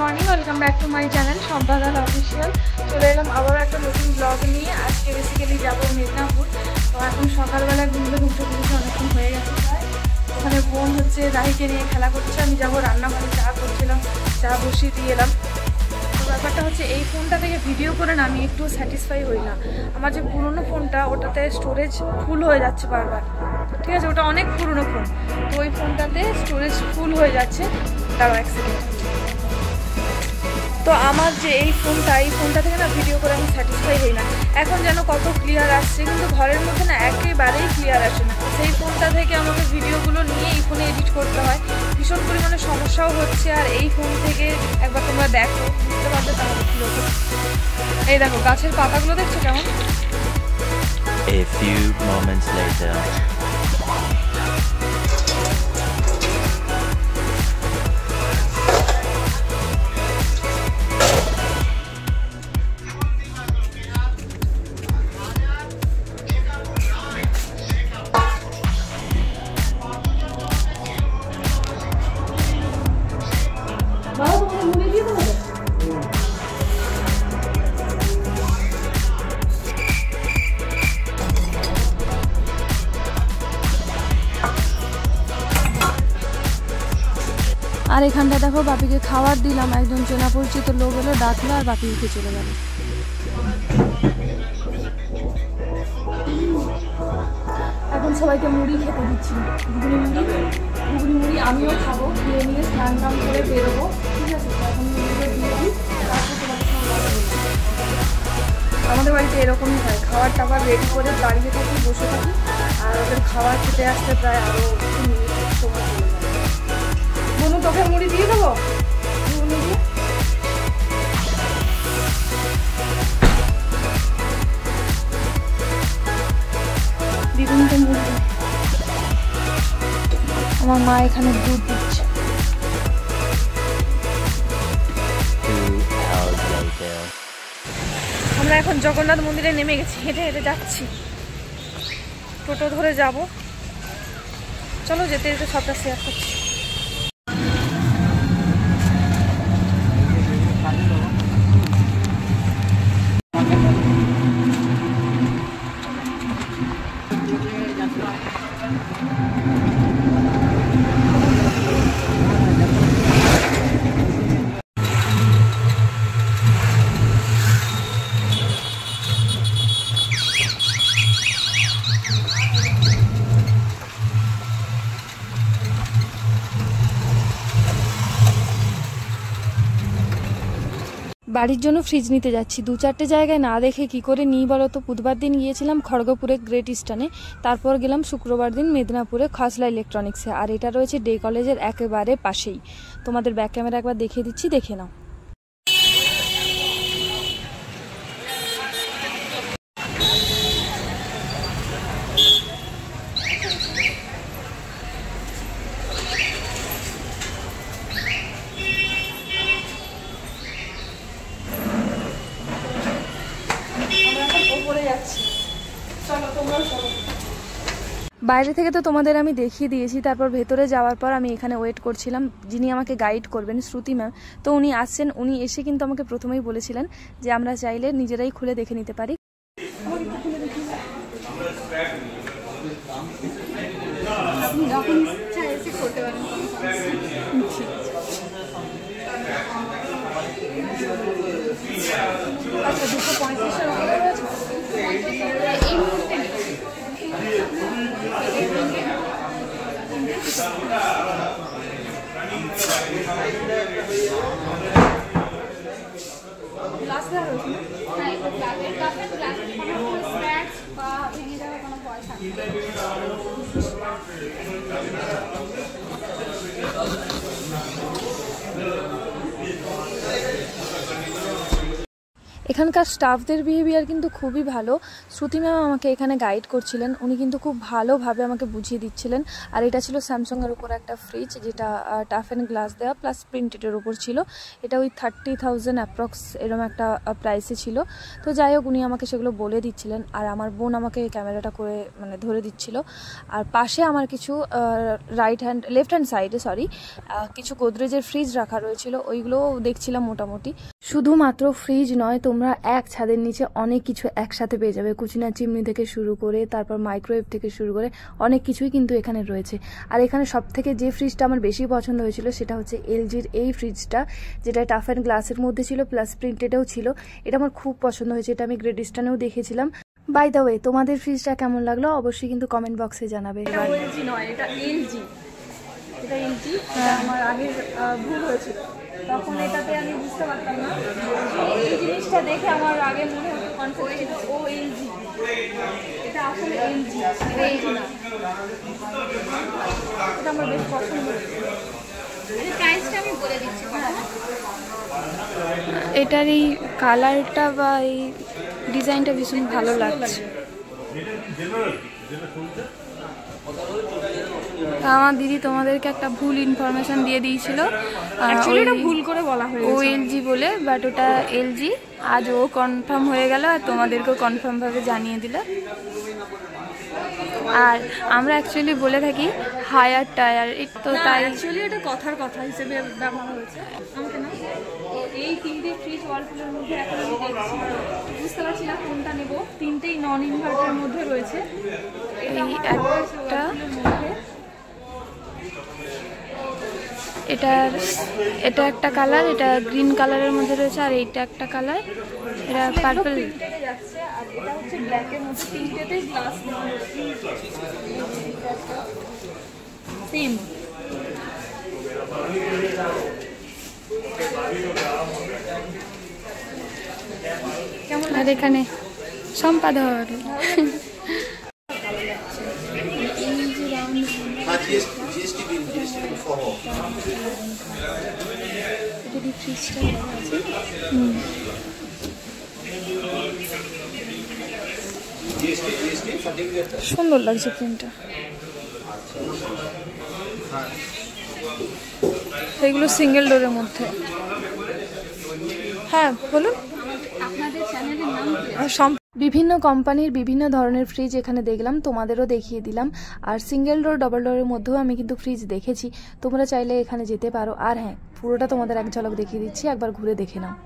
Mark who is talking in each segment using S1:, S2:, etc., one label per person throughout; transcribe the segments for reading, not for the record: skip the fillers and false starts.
S1: Morning, welcome back to my channel Sampadan official. চলে এলাম আবারও একটা নতুন ব্লগ নিয়ে। আজকে বেসিক্যালি যাবো মেদিনীপুর। তো এখন সকালবেলায় ঘুমতে অনেকক্ষণ হয়ে গেছে প্রায়। ওখানে বোন হচ্ছে রাহিকে নিয়ে খেলা করছে, আমি যাবো রান্নাঘরে চা করছিলাম, চা বসিয়ে দিয়ে এলাম। তো ব্যাপারটা হচ্ছে এই ফোনটা থেকে ভিডিও করে না আমি একটু স্যাটিসফাই হই না। আমার যে পুরোনো ফোনটা ওটাতে স্টোরেজ ফুল হয়ে যাচ্ছে বারবার, ঠিক আছে, ওটা অনেক পুরোনো ফোন। তো ওই ফোনটাতে স্টোরেজ ফুল হয়ে যাচ্ছে। তারও এক সেকেন্ড। তো আমার যে এই ফোনটা থেকে না ভিডিও করে আমি স্যাটিসফাই হই না। এখন যেন কত ক্লিয়ার আসছে, কিন্তু ঘরের মধ্যে না একেবারেই ক্লিয়ার আসে না। সেই ফোনটা থেকে আমাকে ভিডিওগুলো নিয়ে এই ফোনে এডিট করতে হয়, ভীষণ পরিমাণে সমস্যাও হচ্ছে। আর এই ফোন থেকে একবার তোমরা দেখো, বুঝতে পারবে তাহলে কী হতো। এই দেখো গাছের পাতাগুলো দেখছো কেমন।
S2: A few moments later.
S1: আর এখানটা দেখো বাপিকে খাবার দিলাম, একজন চেনা পরিচিত লোক এলো, ডাকলো আর বাপি উঠে চলে গেল। এখন সবাইকে মুড়ি খেতে দিচ্ছি, ঘুগনি মুড়ি আমিও খাবো। খেয়ে নিয়ে স্নান টান করে বেরোবো, ঠিক আছে। এখন মুড়িটা দিয়ে দিই, তারপর তোমাদের সঙ্গে কথা বলছি। আমাদের বাড়িতে এরকমই হয়, খাবার টাবার রেডি করে দাঁড়িয়ে থাকি, বসে থাকি, আর ওদের খাবার খেতে আসতে প্রায় আরও একটু মিনিট সময় চলে যায়। বনু তোকে মুড়ি দিয়ে দেবো, ঘুগনি দিয়ে। দিদিনকে মুড়ি, আমার মা এখানে দুধ দিচ্ছে।
S2: 2 hours later.
S1: আমরা এখন জগন্নাথ মন্দিরে নেমে গেছি, হেঁটে হেঁটে যাচ্ছি, টোটো ধরে যাব। চলো যেতে যেতে সবটা শেয়ার করছি। বাড়ির জন্য ফ্রিজ নিতে যাচ্ছি। 2-4টে জায়গায় না দেখে কি করে নিই বলো তো। বুধবার দিন গিয়েছিলাম খড়গপুরে গ্রেট ইস্টার্নে, তারপর গেলাম শুক্রবার দিন মেদিনীপুরে খসলা ইলেকট্রনিক্সে। আর এটা রয়েছে ডে কলেজের একেবারে পাশেই। তোমাদের ব্যাক ক্যামেরা একবার দেখিয়ে দিচ্ছি, দেখে নাও। বাইরে থেকে তো তোমাদের আমি দেখিয়ে দিয়েছি, তারপর ভেতরে যাওয়ার পর আমি এখানে ওয়েট করছিলাম। যিনি আমাকে গাইড করবেন শ্রুতি ম্যাম, তো উনি আসছেন। উনি এসে কিন্তু আমাকে প্রথমেই বলেছিলেন যে আমরা চাইলে নিজেরাই খুলে দেখে নিতে পারি। আচ্ছা 235-এর উপরে রয়েছে। এখানকার স্টাফদের বিহেভিয়ার কিন্তু খুবই ভালো। শ্রুতি ম্যাম আমাকে এখানে গাইড করছিলেন, উনি কিন্তু খুব ভালোভাবে আমাকে বুঝিয়ে দিচ্ছিলেন। আর এটা ছিল স্যামসাংয়ের উপর একটা ফ্রিজ, যেটা টাফ অ্যান্ড গ্লাস দেওয়া প্লাস প্রিন্টেডের উপর ছিল। এটা ওই 30,000 অ্যাপ্রক্স এরকম একটা প্রাইসে ছিল। তো যাই হোক, উনি আমাকে সেগুলো বলে দিচ্ছিলেন, আর আমার বোন আমাকে ক্যামেরাটা করে মানে ধরে দিচ্ছিল। আর পাশে আমার কিছু লেফট হ্যান্ড সাইডে কিছু গোদরেজের ফ্রিজ রাখা রয়েছিল, ওইগুলোও দেখছিলাম মোটামুটি। শুধুমাত্র ফ্রিজ নয়, তোমরা এক ছাদের নিচে অনেক কিছু একসাথে পেয়ে যাবে। কুচিনা চিমনি থেকে শুরু করে তারপর মাইক্রোওয়েভ থেকে শুরু করে অনেক কিছুই কিন্তু এখানে রয়েছে। আর এখানে সব থেকে যে ফ্রিজটা আমার বেশি পছন্দ হয়েছিল সেটা হচ্ছে এলজির এই ফ্রিজটা, যেটা টাফ অ্যান্ড গ্লাসের মধ্যে ছিল প্লাস প্রিন্টেডেও ছিল। এটা আমার খুব পছন্দ হয়েছে, এটা আমি গ্রেট ইস্টার্নেও দেখেছিলাম। বাই দ্য ওয়ে, তোমাদের ফ্রিজটা কেমন লাগলো অবশ্যই কিন্তু কমেন্ট বক্সে জানাবে।
S3: এটা এলজি নয়, এটা এলজি। এটা এলজি, আমার আগের ভুল হয়েছিল, তখন এটাতে আমি বুঝতে পারতাম না। এই জিনিসটা দেখে আমার আগে মনে হতো কনফিউজ ও এলজি, এটা আসলে এলজি, এটা এলজি না। এটা আমার বেশ পছন্দ হয়েছে। প্রাইসটা আমি বলে দিচ্ছি।
S1: এটার এই কালারটা বা এই ডিজাইনটা ভীষণ ভালো লাগছে। আমার দিদি তোমাদেরকে একটা ভুল ইনফরমেশন দিয়ে দিয়েছিল,
S3: ভুল করে বলা হয়েছে
S1: ও এলজি বলে, বাট ওটা এলজি। আজ ও কনফার্ম হয়ে গেল আর তোমাদেরকেও কনফার্মভাবে জানিয়ে দিল। আর আমরা অ্যাকচুয়ালি বলে থাকি হায়ার টায়ার, তো তাই
S3: অ্যাকচুয়ালি এটা কথার কথা হিসেবে ব্যবহার হয়েছে। আমাকে না এই তিনটে ফ্রিজ ওয়ালপুলের মধ্যে এখন আমি দেখছি, বুঝতে পারছি না কোনটা নেব। তিনটেই নন ইনভার্টারের মধ্যে রয়েছে।
S1: এটা একটা কালার, এটা গ্রিন কালারের মধ্যে রয়েছে, আর এইটা একটা কালার, এটা পার্পল
S3: যাচ্ছে। আর এটা হচ্ছে ব্ল্যাকের মধ্যে, তিনটেতেই গ্লাস সেম।
S1: আর এখানে সম্পাদক সুন্দর লাগছে প্রিন্টটা। এগুলো সিঙ্গেল ডোরের মধ্যে। হ্যাঁ বলুন।
S3: আপনাদের চ্যানেলের নাম কি?
S1: বিভিন্ন কোম্পানির বিভিন্ন ধরনের ফ্রিজ এখানে দেখলাম, তোমাদেরও দেখিয়ে দিলাম। আর সিঙ্গেল ডোর ডাবল ডোরের মধ্যেও আমি কিন্তু ফ্রিজ দেখেছি, তোমরা চাইলে এখানে যেতে পারো। আর হ্যাঁ, পুরোটা তোমাদের এক ঝলক দেখিয়ে দিচ্ছি, একবার ঘুরে দেখে নাও।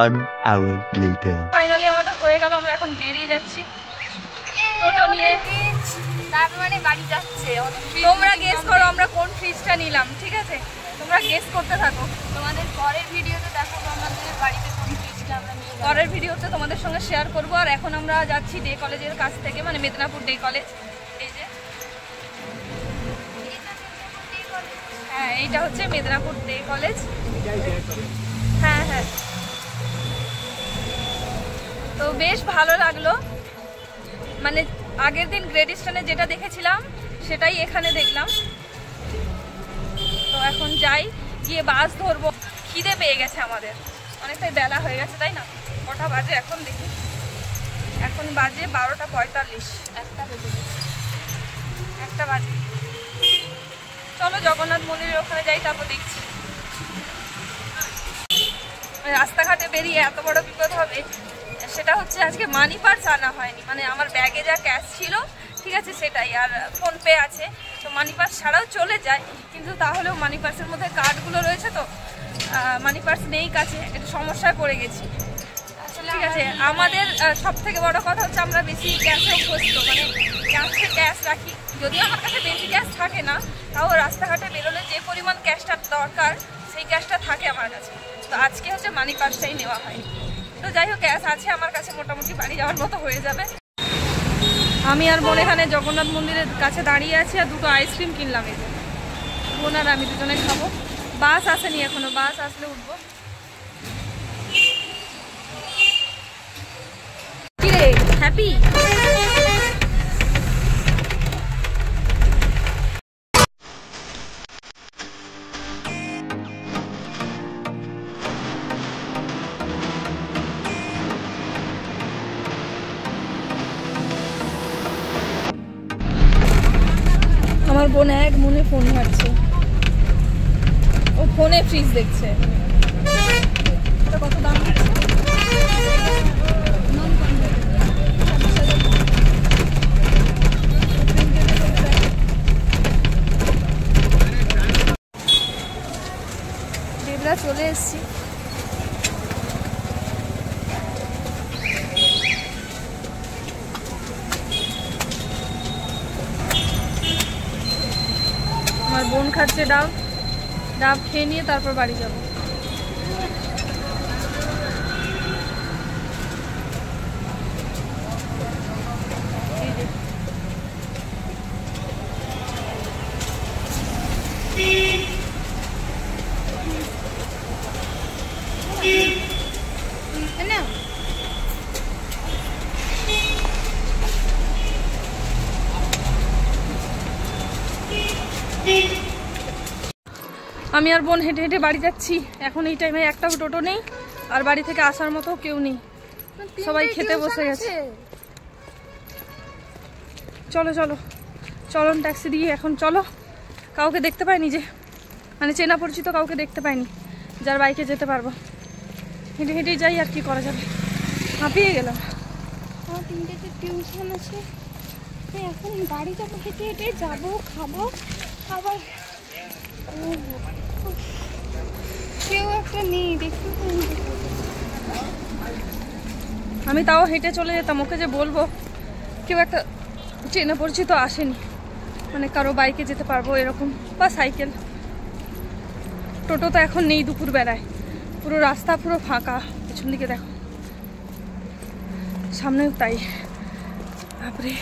S2: One hour later.
S3: ফাইনালি আমাদের হয়ে গেল, আমরা এখন বেরিয়ে যাচ্ছি টোটো নিয়ে। তার মানে বাড়ি যাচ্ছে। তোমরা গেস করো আমরা কোন ফ্রিজটা নিলাম, ঠিক আছে? তোমরা গেস করতে থাকো। তোমাদের পরের ভিডিওতে দেখাবো আমাদের বাড়িতে কোন ফ্রিজটা আমরা নিয়ে যাবো। পরের ভিডিওতে তোমাদের সঙ্গে শেয়ার করবো। আর এখন আমরা যাচ্ছি ডে কলেজের কাছ থেকে, মানে মেদিনীপুর ডে কলেজ। এই যে হ্যাঁ, এইটা হচ্ছে মেদিনীপুর ডে কলেজ। হ্যাঁ হ্যাঁ, তো বেশ ভালো লাগলো। মানে আগের দিন গ্রেট ইস্টার্নে যেটা দেখেছিলাম সেটাই এখানে দেখলাম। তো এখন যাই, গিয়ে বাস ধরবো। খিদে পেয়ে গেছে আমাদের, অনেকটাই বেলা হয়ে গেছে, তাই না? কটা বাজে এখন দেখি? এখন বাজে 12:45। একটা বাজে। চলো জগন্নাথ মন্দিরের ওখানে যাই, তারপর দেখছি। রাস্তাঘাটে বেরিয়ে এত বড় বিপদ হবে সেটা হচ্ছে আজকে মানি পার্স আনা হয়নি। মানে আমার ব্যাগে যা ক্যাশ ছিল, ঠিক আছে, সেটাই। আর ফোনপে আছে, তো মানি পার্স ছাড়াও চলে যায়, কিন্তু তাহলেও মানি পার্সের মধ্যে কার্ডগুলো রয়েছে, তো মানি পার্স নেই কাছে, একটু সমস্যায় পড়ে গেছি। ঠিক আছে, আমাদের সব থেকে বড় কথা হচ্ছে আমরা বেশি ক্যাশে অভ্যস্ত, মানে ক্যাশে ক্যাশ রাখি। যদিও আমার কাছে বেশি ক্যাশ থাকে না, তাও রাস্তাঘাটে বেরোলে যে পরিমাণ ক্যাশটা দরকার সেই ক্যাশটা থাকে আমার কাছে। তো আজকে হচ্ছে মানি পার্সটাই নেওয়া হয়। তো যাই হোক, ক্যাশ আছে আমার কাছে, মোটামুটি বাড়ি যাওয়ার মতো হয়ে যাবে। আমি আর বোন এখানে জগন্নাথ মন্দিরের কাছে দাঁড়িয়ে আছি, আর দুটো আইসক্রিম কিনলাম। এই যে বোন আর আমি দুজনে খাবো। বাস আসেনি এখনো, বাস আসলে উঠবো। কিরে হ্যাপি? আমার বোন এক মনে ফোন ঘাটছে, ও ফোনে ফ্রিজ দেখছে। কত দাম দিচ্ছে? দেবরা চলে এসছি। আমার বোন খাচ্ছে ডাব, ডাব খেয়ে নিয়ে তারপর বাড়ি যাব। আমি আর বোন হেঁটে হেঁটে বাড়ি যাচ্ছি। এখন এই টাইমে একটাও টোটো নেই, আর বাড়ি থেকে আসার মতো কেউ নেই, সবাই খেতে বসে গেছে। চলো চলো চলন ট্যাক্সি দিয়ে এখন চলো। কাউকে দেখতে পাইনি, যে মানে চেনা পরিচিত কাউকে দেখতে পাইনি যার বাইকে যেতে পারবো। হেঁটে হেঁটেই যাই, আর কি করা যাবে, হাঁপিয়ে গেলাম।
S1: আমার 3টেতে টিউশন আছে, এখন বাড়ি যাবো, হেঁটে হেঁটে যাবো, খাবো, আবার কেউ একটা নেই দেখতে।
S3: আমি তাও হেঁটে চলে যেতাম, ওকে যে বলবো কেউ একটা চেনা পরিচিত আসেনি, মানে কারো বাইকে যেতে পারবো এরকম, বা সাইকেল। টোটো তো এখন নেই দুপুর বেলায়, পুরো রাস্তা পুরো ফাঁকা। পেছন দিকে দেখো, সামনেও তাই। বাপরে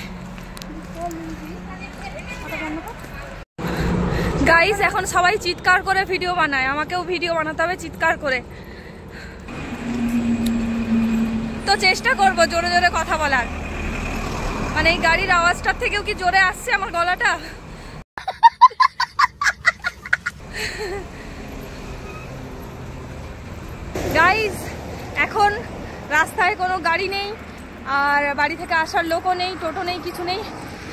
S3: গাইস, এখন সবাই চিৎকার করে ভিডিও বানায়, আমাকেও ভিডিও বানাতে হবে চিৎকার করে। তো চেষ্টা করবো জোরে জোরে কথা বলার, মানে এই গাড়ির আওয়াজটার থেকেও কি জোরে আসছে আমার গলাটা? গাইস, এখন রাস্তায় কোনো গাড়ি নেই, আর বাড়ি থেকে আসার লোকও নেই, টোটো নেই, কিছু নেই।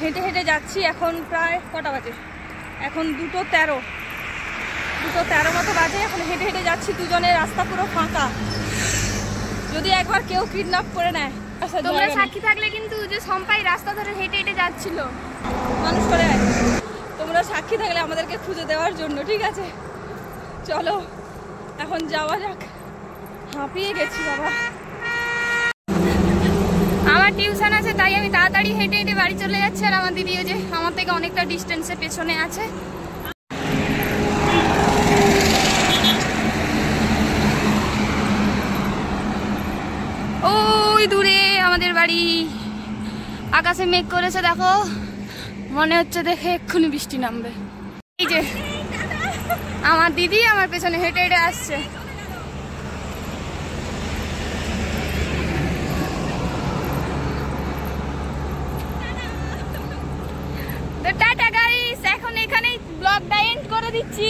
S3: হেঁটে হেঁটে যাচ্ছি। এখন প্রায় কটা বাজে? এখন 2:13 মতো বাজে। এখন হেঁটে হেঁটে যাচ্ছি দুজনে, রাস্তা পুরো ফাঁকা। যদি একবার কেউ কিডন্যাপ করে নেয়।
S1: তোমরা সাক্ষী থাকলে কিন্তু, যে সম্পাই রাস্তা ধরে হেঁটে হেঁটে যাচ্ছিল,
S3: মানুষ করে। তোমরা সাক্ষী থাকলে আমাদেরকে খুঁজে দেওয়ার জন্য, ঠিক আছে? চলো এখন যাওয়া যাক, হাঁপিয়ে গেছি বাবা।
S1: আমার টিউশন আছে, তাই আমি তাড়াতাড়ি হেঁটে হেঁটে বাড়ি চলে যাচ্ছি। আর আমার দিদিও যে আমার থেকে অনেকটা ডিস্টেন্সে পেছনে আছে। ওই দূরে আমাদের বাড়ি, আকাশে মেঘ করেছে দেখো, মনে হচ্ছে দেখে এক্ষুনি বৃষ্টি নামবে। এই যে আমার দিদি আমার পেছনে হেঁটে হেঁটে আসছে। তো টাটা গাইস, এখন এখানেই ব্লগটা এন্ড করে দিচ্ছি।